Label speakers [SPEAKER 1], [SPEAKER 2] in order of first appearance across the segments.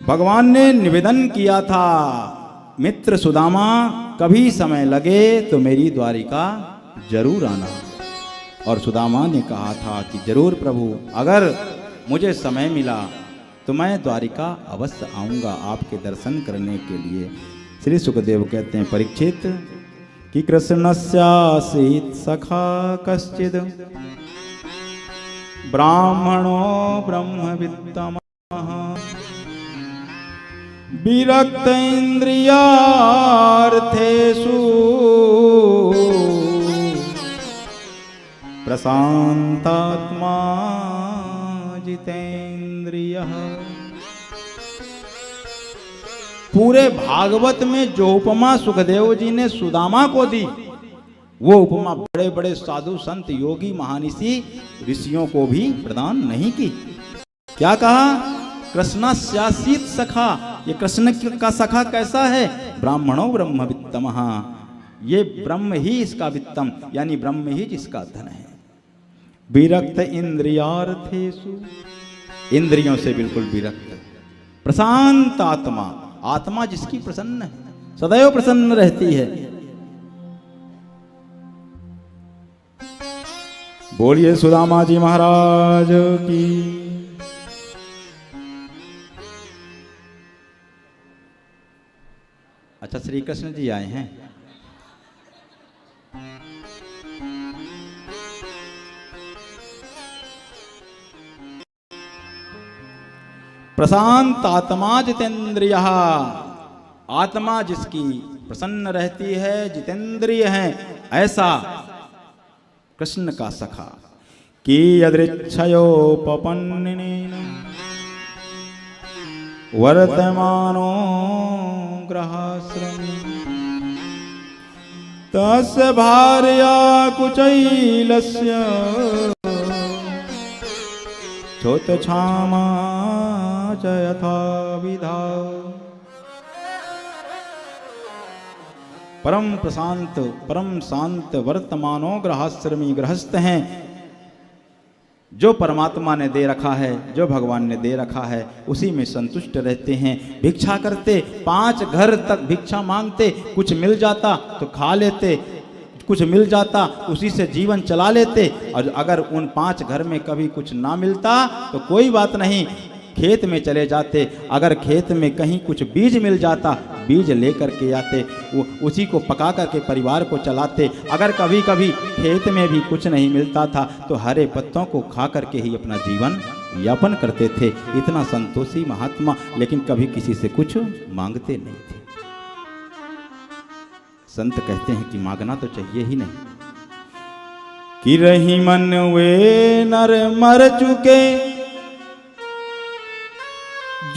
[SPEAKER 1] भगवान ने निवेदन किया था, मित्र सुदामा कभी समय लगे तो मेरी द्वारिका जरूर आना। और सुदामा ने कहा था कि जरूर प्रभु, अगर मुझे समय मिला तो मैं द्वारिका अवश्य आऊंगा आपके दर्शन करने के लिए। श्री सुखदेव कहते हैं, परीक्षित कि कृष्णस्यासीत् सखा कश्चिद ब्राह्मणो ब्रह्मवित्तमः विरक्त इंद्रियार्थेषु प्रशांतात्मा जितेन्द्रियः। पूरे भागवत में जो उपमा सुखदेव जी ने सुदामा को दी, वो उपमा बड़े बड़े साधु संत योगी महानिषि ऋषियों को भी प्रदान नहीं की। क्या कहा? कृष्णस्यासीत् सखा। ये कृष्ण का सखा कैसा है? ब्राह्मणो ब्रह्मवित्तमः। ये ब्रह्म ही इसका वित्तम, यानी ब्रह्म ही जिसका धन है। विरक्त इंद्रियार्थेषु, इंद्रियों से बिल्कुल विरक्त। प्रशांत आत्मा, आत्मा जिसकी प्रसन्न है, सदैव प्रसन्न रहती है। बोलिए सुदामा जी महाराज की। अच्छा, श्री कृष्ण जी आए हैं। प्रशांत आत्मा जितेंद्रिय, आत्मा जिसकी प्रसन्न रहती है, जितेंद्रिय है, ऐसा कृष्ण का सखा। कि यदृच्छयोपपन्नेन वर्तमानो ग्रहाश्रमे तस्य भार्या कुचैलस्य चोतछामा च यथा विधा। परम प्रशांत परम शांत वर्तमानो ग्रहाश्रमी, गृहस्थ हैं जो परमात्मा ने दे रखा है, जो भगवान ने दे रखा है, उसी में संतुष्ट रहते हैं। भिक्षा करते, 5 घर तक भिक्षा मांगते, कुछ मिल जाता तो खा लेते, कुछ मिल जाता उसी से जीवन चला लेते। और अगर उन 5 घर में कभी कुछ ना मिलता तो कोई बात नहीं, खेत में चले जाते। अगर खेत में कहीं कुछ बीज मिल जाता, बीज लेकर के आते, वो उसी को पका करके परिवार को चलाते। अगर कभी कभी खेत में भी कुछ नहीं मिलता था तो हरे पत्तों को खा करके ही अपना जीवन यापन करते थे। इतना संतोषी महात्मा, लेकिन कभी किसी से कुछ मांगते नहीं थे। संत कहते हैं कि मांगना तो चाहिए ही नहीं। कि रही मन वे नर मर चुके,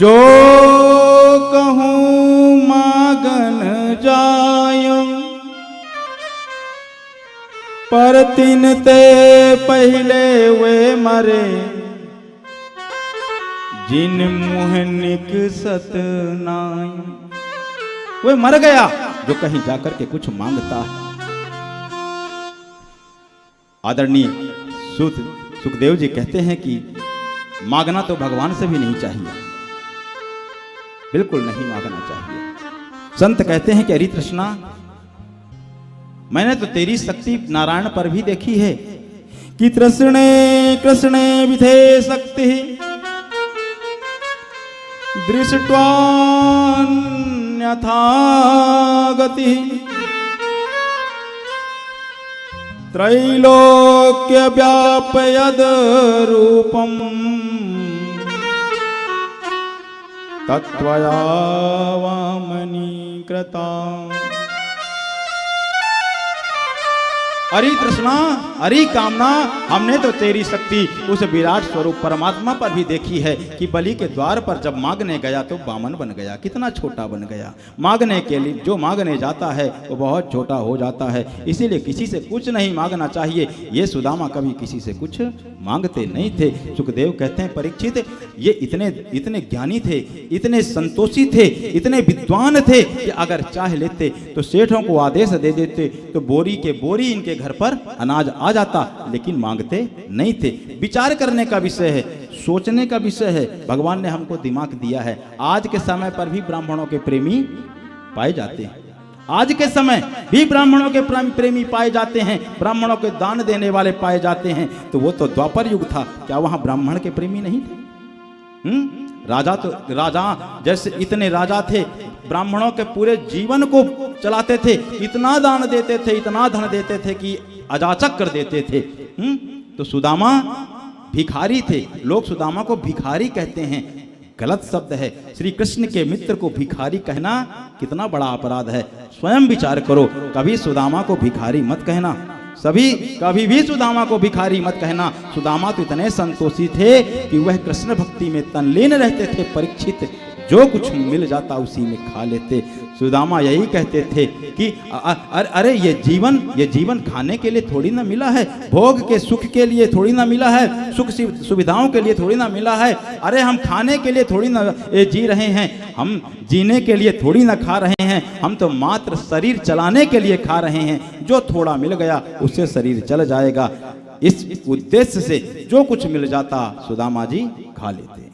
[SPEAKER 1] जो कहूँ मागन जायूं, पर तिन ते पहले वे मरे, जिन मुँह निकसत नायूं। वे मर गया जो कहीं जाकर के कुछ मांगता है। आदरणीय सुखदेव जी कहते हैं कि मांगना तो भगवान से भी नहीं चाहिए, बिल्कुल नहीं मांगना चाहिए। संत कहते हैं कि अरे तृष्णा, मैंने तो तेरी शक्ति नारायण पर भी देखी है कि तृष्णे कृष्णे विधे शक्ति दृष्टवान्यथा गति, त्रैलोक्य व्यापयद रूपम तत्वया वामनीकृता। अरे तृष्णा, अरे कामना, हमने तो तेरी शक्ति उस विराट स्वरूप परमात्मा पर भी देखी है कि बलि के द्वार पर जब मांगने गया तो वामन बन गया, कितना छोटा बन गया। मांगने के लिए जो मांगने जाता है वो बहुत छोटा हो जाता है। इसीलिए किसी से कुछ नहीं मांगना चाहिए। ये सुदामा कभी किसी से कुछ मांगते नहीं थे। सुखदेव कहते हैं, परीक्षित ये इतने ज्ञानी थे, इतने संतोषी थे, इतने विद्वान थे कि अगर चाह लेते तो सेठों को आदेश दे देते तो बोरी के बोरी इनके घर पर अनाज आ जाता, लेकिन मांगते नहीं थे। विचार करने का विषय है। सोचने का विषय है। भगवान ने हमको दिमाग दिया है। आज के समय पर भी ब्राह्मणों के प्रेमी पाए जाते हैं, आज के समय भी ब्राह्मणों के प्रेमी पाए जाते हैं, ब्राह्मणों के दान देने वाले पाए जाते हैं। तो वो तो द्वापर युग था, क्या वहां ब्राह्मण के प्रेमी नहीं थे? राजा जैसे इतने राजा थे, ब्राह्मणों के पूरे जीवन को चलाते थे, इतना दान देते थे, इतना धन देते थे कि अजाचक कर देते थे। तो सुदामा भिखारी थे, लोग सुदामा को भिखारी कहते हैं, गलत शब्द है। श्री कृष्ण के मित्र को भिखारी कहना कितना बड़ा अपराध है, स्वयं विचार करो। कभी सुदामा को भिखारी मत कहना, कभी भी सुदामा को भिखारी मत कहना। सुदामा तो इतने संतोषी थे कि वह कृष्ण भक्ति में तल्लीन रहते थे। परीक्षित जो कुछ मिल जाता उसी में खा लेते। सुदामा यही कहते थे कि अरे ये जीवन खाने के लिए थोड़ी ना मिला है, भोग के सुख के लिए थोड़ी ना मिला है, सुख सुविधाओं के लिए थोड़ी ना मिला है। अरे हम खाने के लिए थोड़ी ना जी रहे हैं, हम जीने के लिए थोड़ी ना खा रहे हैं, हम तो मात्र शरीर चलाने के लिए खा रहे हैं। जो थोड़ा मिल गया उससे शरीर चल जाएगा। इस उद्देश्य से जो कुछ मिल जाता सुदामा जी खा लेते।